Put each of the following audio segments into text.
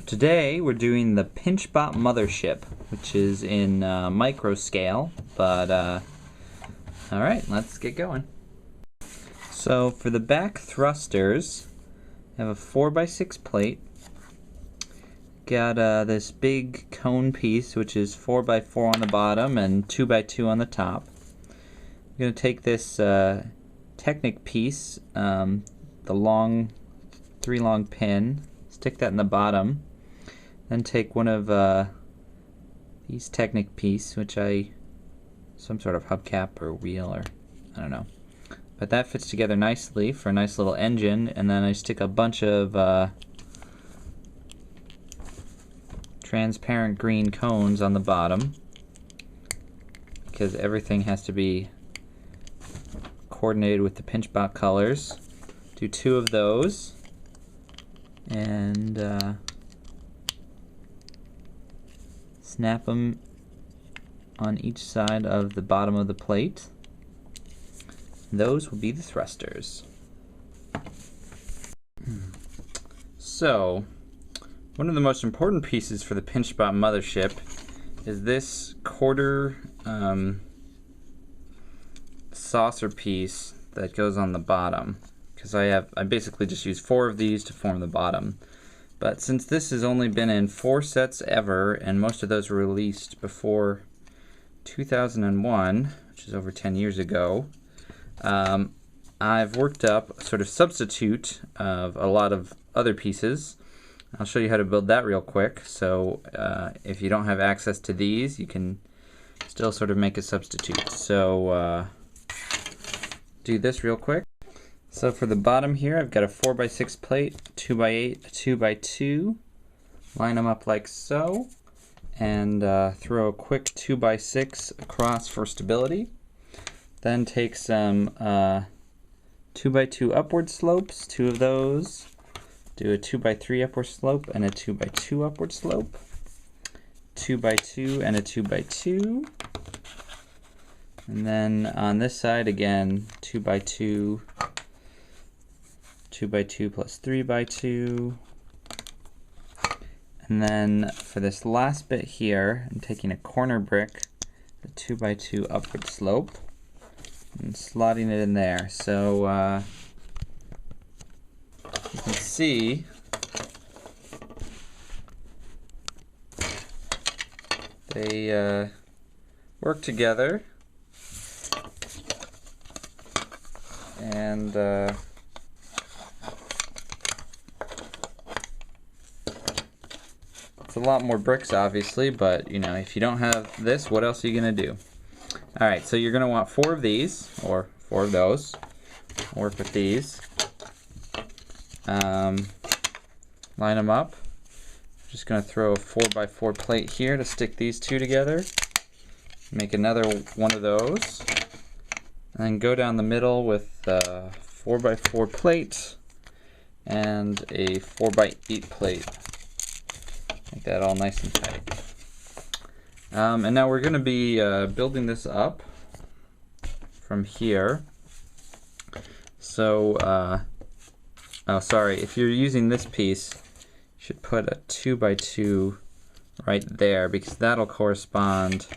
Today we're doing the Pinchbot Mothership, which is in micro scale, but alright, let's get going. So for the back thrusters, I have a 4x6 plate. Got this big cone piece, which is 4x4 on the bottom and 2x2 on the top. I'm going to take this Technic piece, the long 3-long pin, stick that in the bottom, then take one of these Technic piece, which some sort of hubcap or wheel or I don't know, but that fits together nicely for a nice little engine, and then I stick a bunch of transparent green cones on the bottom because everything has to be coordinated with the Pinchbot colors. Do 2 of those and snap them on each side of the bottom of the plate. Those will be the thrusters. So, one of the most important pieces for the Pinchbot Mothership is this quarter saucer piece that goes on the bottom, because I basically just use 4 of these to form the bottom. But since this has only been in 4 sets ever, and most of those were released before 2001, which is over 10 years ago, I've worked up a sort of substitute of a lot of other pieces. I'll show you how to build that real quick. So if you don't have access to these, you can still sort of make a substitute. So do this real quick. So for the bottom here, I've got a 4x6 plate, 2x8, a 2x2. Line them up like so, and throw a quick 2x6 across for stability. Then take some 2x2 upward slopes, 2 of those. Do a 2x3 upward slope and a 2x2 upward slope. 2x2 and a 2x2. And then on this side again, 2x2, 2x2 plus 3x2. And then for this last bit here, I'm taking a corner brick, the 2x2 upward slope, and slotting it in there. So you can see they work together, and it's a lot more bricks obviously, but you know, if you don't have this, what else are you gonna do? Alright, so you're gonna want 4 of these, or 4 of those. Work with these. Line them up. I'm just going to throw a 4x4 plate here to stick these 2 together. Make another one of those. And then go down the middle with a 4x4 plate and a 4x8 plate. Make that all nice and tight. And now we're going to be building this up from here. So, oh, sorry, if you're using this piece, you should put a 2x2 right there, because that'll correspond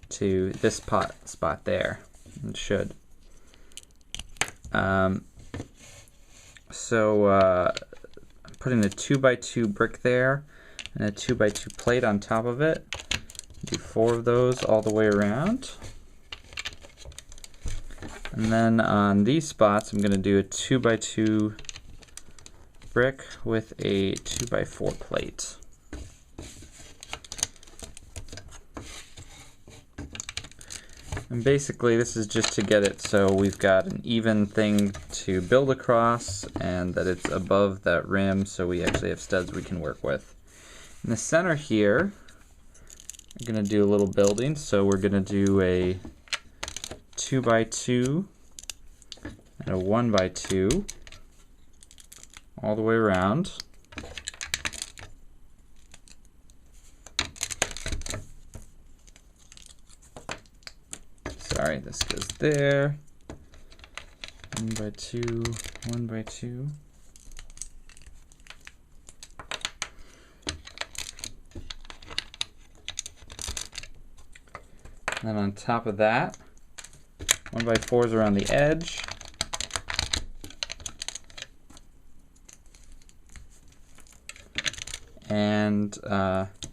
to this spot there. It should. So I'm putting a 2x2 brick there and a 2x2 plate on top of it. Do 4 of those all the way around. And then on these spots, I'm going to do a 2x2 brick with a 2x4 plate. And basically, this is just to get it so we've got an even thing to build across, and that it's above that rim, so we actually have studs we can work with. In the center here, I'm going to do a little building, so we're going to do a 2x2 and a 1x2 all the way around. Sorry, this goes there. 1x2, 1x2. And then on top of that, 1x4s around the edge. And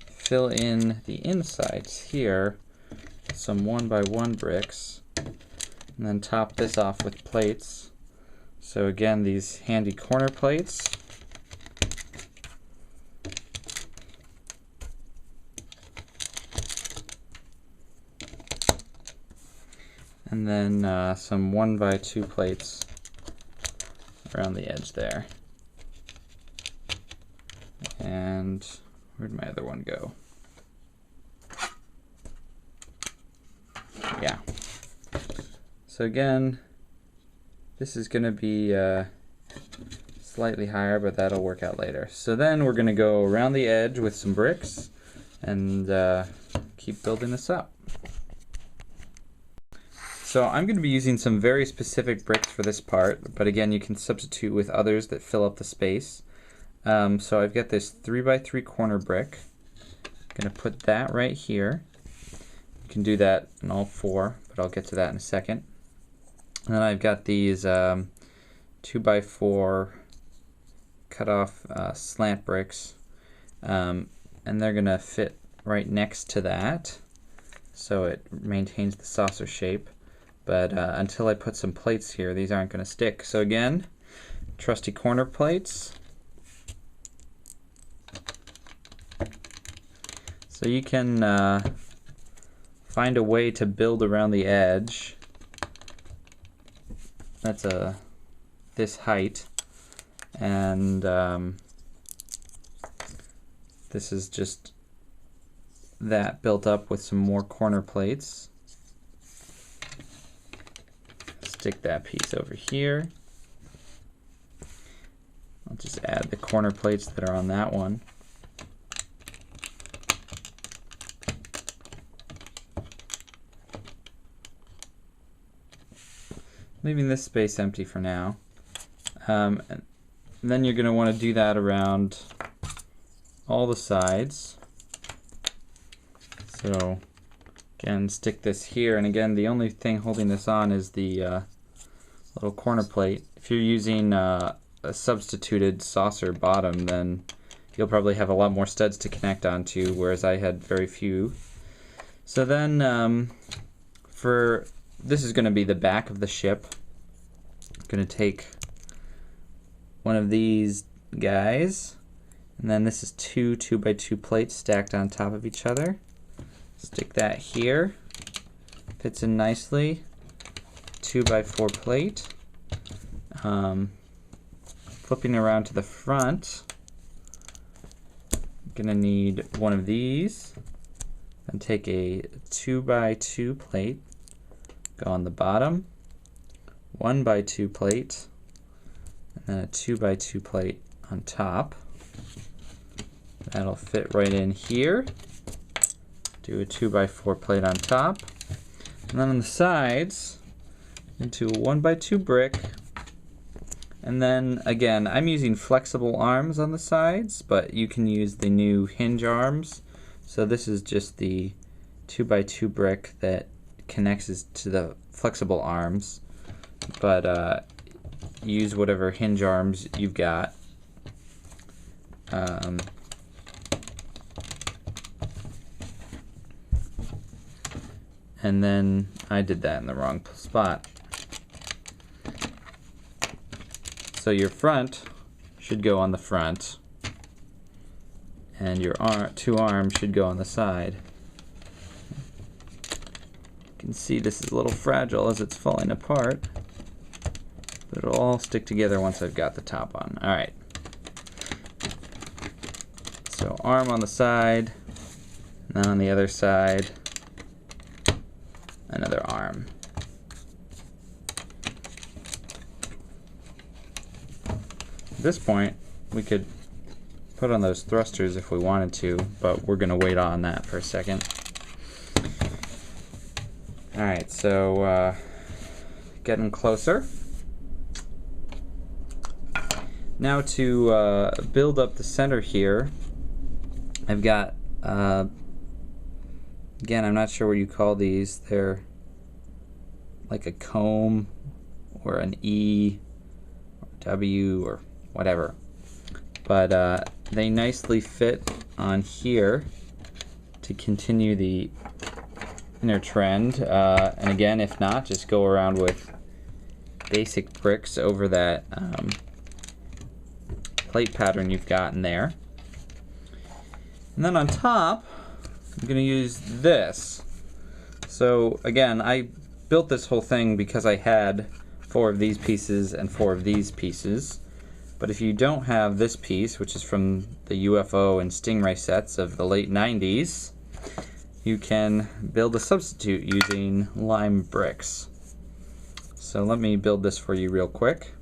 fill in the insides here with some 1x1 bricks. And then top this off with plates. So again, these handy corner plates. And then some 1x2 plates around the edge there. And where'd my other one go? Yeah. So again, this is going to be slightly higher, but that'll work out later. So then we're going to go around the edge with some bricks and keep building this up. So I'm going to be using some very specific bricks for this part, but again, you can substitute with others that fill up the space. So I've got this 3x3 corner brick. I'm going to put that right here. You can do that in all four, but I'll get to that in a second. And then I've got these 2x4 cut off slant bricks, and they're going to fit right next to that, so it maintains the saucer shape. But until I put some plates here, these aren't going to stick. So again, trusty corner plates. So you can find a way to build around the edge. That's this height, and this is just that built up with some more corner plates. Stick that piece over here. I'll just add the corner plates that are on that one. Leaving this space empty for now. And then you're going to want to do that around all the sides. So again, stick this here, and again, the only thing holding this on is the little corner plate. If you're using a substituted saucer bottom, then you'll probably have a lot more studs to connect onto, whereas I had very few. So then this is going to be the back of the ship. I'm going to take one of these guys, and then this is two 2x2 plates stacked on top of each other. Stick that here. Fits in nicely. 2x4 plate. Flipping around to the front, I'm going to need one of these. Then take a 2x2 plate. Go on the bottom, 1x2 plate, and then a 2x2 plate on top. That'll fit right in here. Do a 2x4 plate on top, and then on the sides, into a 1x2 brick. And then again, I'm using flexible arms on the sides, but you can use the new hinge arms. So this is just the 2x2 brick that connects to the flexible arms, but use whatever hinge arms you've got. And then I did that in the wrong spot. So your front should go on the front, and your two arms should go on the side. You can see this is a little fragile as it's falling apart, but it'll all stick together once I've got the top on. Alright. So arm on the side, and then on the other side, another arm. At this point, we could put on those thrusters if we wanted to, but we're going to wait on that for a second. Alright, so getting closer. Now to build up the center here, I've got Again, I'm not sure what you call these. They're like a comb or an E or W or whatever. But they nicely fit on here to continue the inner trend. And again, if not, just go around with basic bricks over that plate pattern you've got in there. And then on top, I'm going to use this. So again, I built this whole thing because I had 4 of these pieces and 4 of these pieces. But if you don't have this piece, which is from the UFO and Stingray sets of the late 90s, you can build a substitute using lime bricks. So let me build this for you real quick.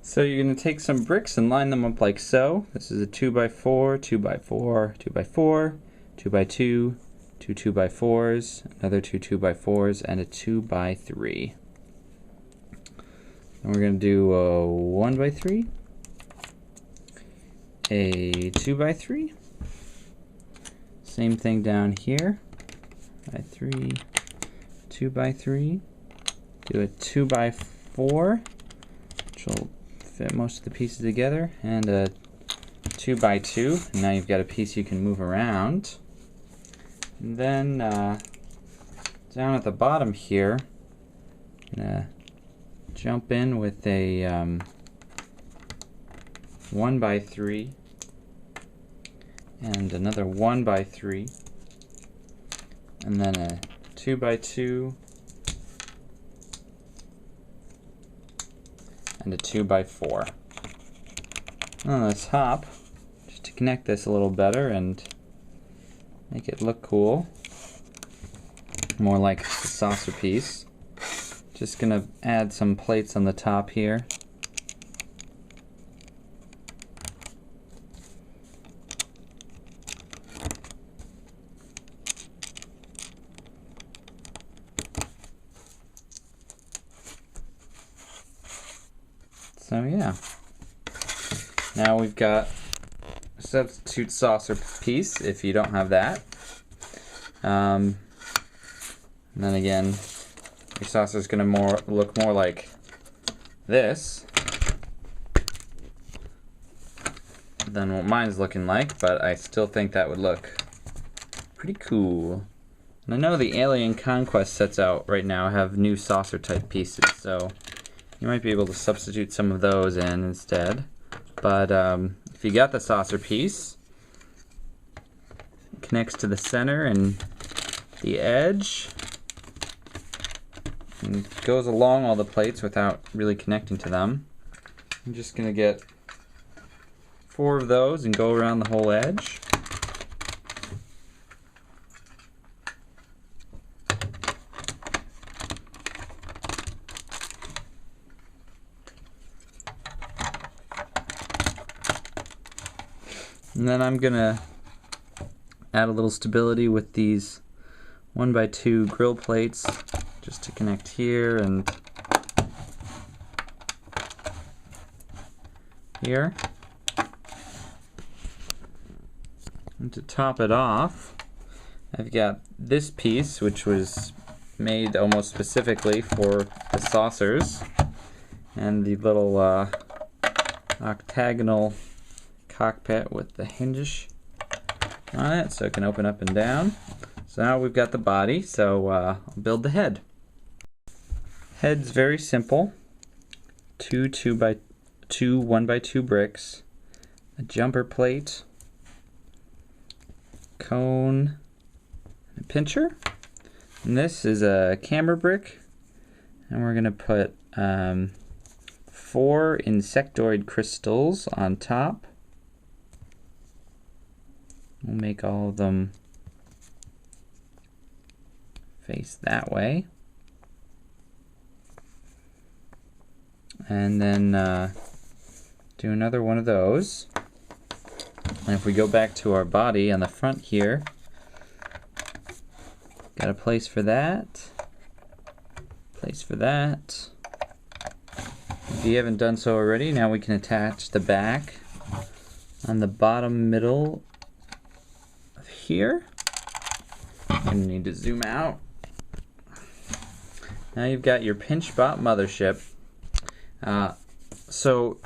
So you're going to take some bricks and line them up like so. This is a 2x4, 2x4, 2x4, 2x2, 2 2x4s, another 2 2x4s, and a 2x3. And we're going to do a 1x3, a 2x3, same thing down here, by 3, 2x3, do a 2x4, which will fit most of the pieces together, and a 2x2, and now you've got a piece you can move around. And then down at the bottom here, I'm gonna jump in with a 1x3 and another 1x3, and then a 2x2 and a 2x4. On the top, just to connect this a little better and make it look cool, more like a saucer piece. Just gonna add some plates on the top here. So yeah, now we've got a substitute saucer piece if you don't have that. And then again, your saucer is going to look more like this than what mine's looking like, but I still think that would look pretty cool. And I know the Alien Conquest sets out right now have new saucer type pieces, so you might be able to substitute some of those in instead. But if you got the saucer piece, it connects to the center and the edge, and goes along all the plates without really connecting to them. I'm just going to get 4 of those and go around the whole edge. And then I'm going to add a little stability with these 1x2 grill plates just to connect here and here. And to top it off, I've got this piece which was made almost specifically for the saucers, and the little octagonal cockpit with the hinges on it so it can open up and down. So now we've got the body, so I'll build the head. Head's very simple. 2 1x2 bricks, a jumper plate, cone, and a pincher. And this is a camber brick, and we're going to put 4 insectoid crystals on top. We'll make all of them face that way. And then do another one of those. And if we go back to our body on the front here, got a place for that, place for that. If you haven't done so already, now we can attach the back on the bottom middle of here. You need to zoom out. Now you've got your Pinchbot Mothership. So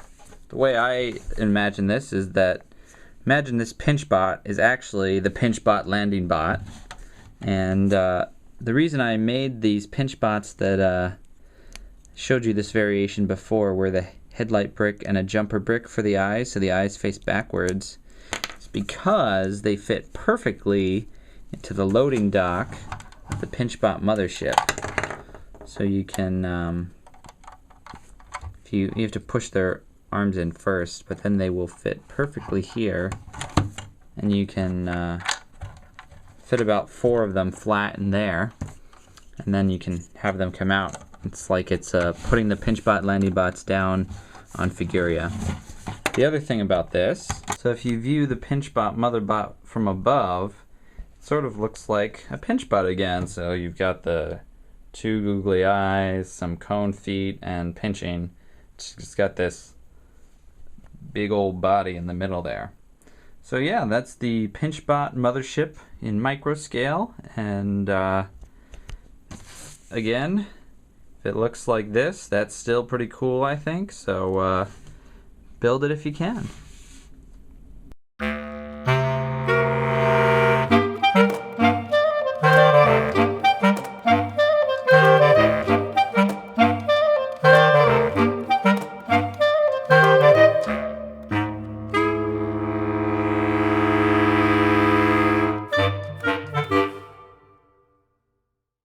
the way I imagine this is that, imagine this Pinchbot is actually the Pinchbot landing bot. And the reason I made these Pinchbots that showed you this variation before, where the headlight brick and a jumper brick for the eyes, so the eyes face backwards, is because they fit perfectly into the loading dock of the Pinchbot Mothership. So you can, you have to push their arms in first, but then they will fit perfectly here, and you can fit about 4 of them flat in there, and then you can have them come out. It's like it's putting the Pinchbot landing bots down on Figuria. The other thing about this, so if you view the Pinchbot Motherbot from above, it sort of looks like a Pinchbot again. So you've got the 2 googly eyes, some cone feet, and pinching. It's just got this big old body in the middle there. So yeah, that's the Pinchbot Mothership in micro scale, and again, if it looks like this, that's still pretty cool, I think. So build it if you can.